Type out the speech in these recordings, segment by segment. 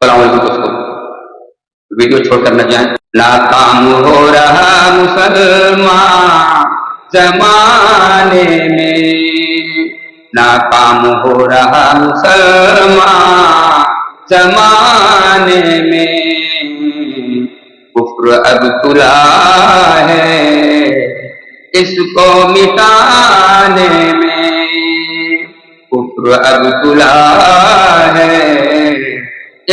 السلام علیکم دوستوں، ویڈیو چھوڑ کر نہ جائیں۔ ناکام ہو رہا مسلمان زمانے میں، ناکام ہو رہا مسلمان زمانے میں، کفر اب تلا ہے اس کو مٹانے میں، کفر اب تلا ہے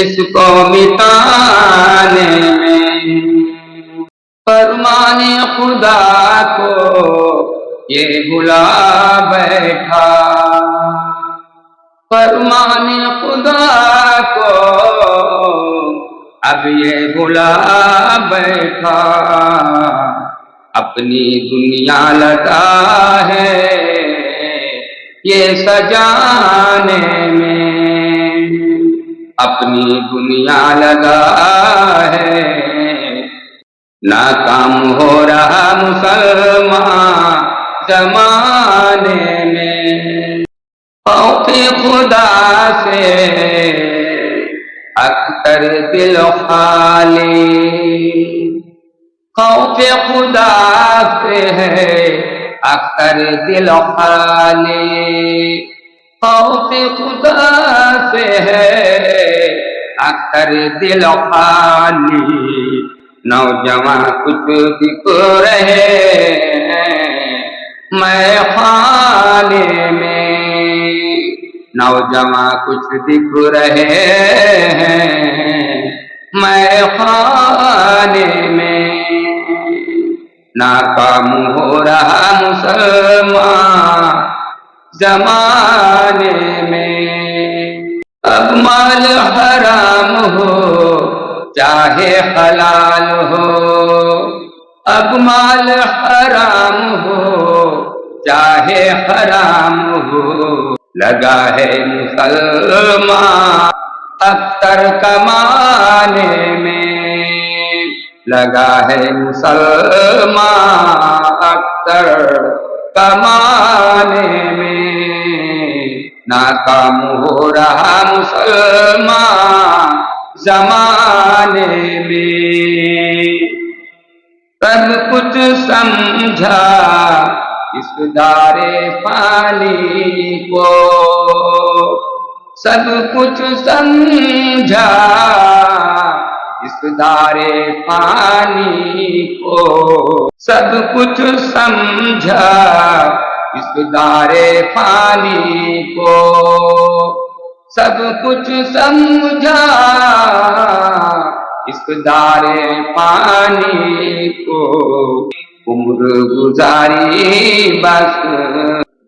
اس کو مٹانے میں۔ فرمان خدا کو یہ بھلا بیٹھا، فرمان خدا کو اب یہ بھلا بیٹھا، اپنی دنیا لگا ہے یہ سجانے میں، اپنی دنیا لگا ہے۔ ناکام ہو رہا مسلمان زمانے میں، خوف خدا سے اکثر دل خالی، خوف خدا سے ہے اکثر دل خالی، خوف خدا سے ہے اکثر دل خالی، نوجوان کچھ دکھ رہے میں خانے میں، نوجوان کچھ دکھ رہے ہیں میں خانے میں۔ ناکام ہو رہا مسلمان زمانے میں، اب مال حرام ہو چاہے حلال ہو، اب مال حرام ہو چاہے حرام ہو، لگا ہے مسلمان اکثر کمانے میں، لگا ہے مسلمان اکثر کمانے میں۔ ناکام ہو رہا مسلمان زمانے میں، سب کچھ سمجھا اس دار فانی کو، سب کچھ سمجھا اس دار فانی کو، سب کچھ سمجھا اس دار فانی کو، سب کچھ سمجھا اس دار فانی کو، عمر گزاری بس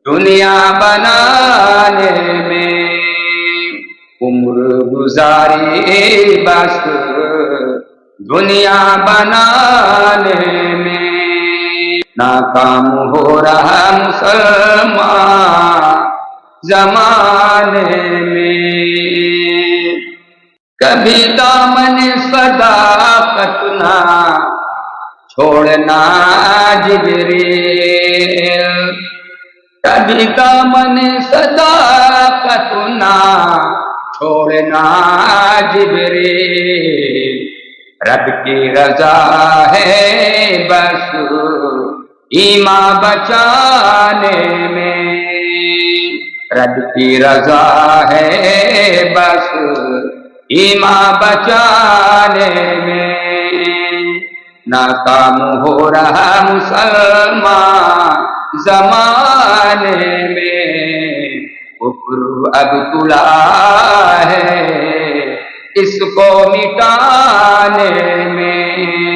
دنیا بنانے میں، عمر گزاری بس دنیا بنانے میں۔ ناکام ہو رہا مسلمان زمانے میں، کبھی دامن صداقت نہ چھوڑنا جبریل، کبھی دامن صداقت نہ چھوڑنا جبریل، رب کی رضا ہے بس ایمان بچانے میں، رب کی رضا ہے بس ایمان بچانے میں۔ ناکام ہو رہا مسلمان زمانے میں، کفر اب تلا ہے اس کو مٹانے میں۔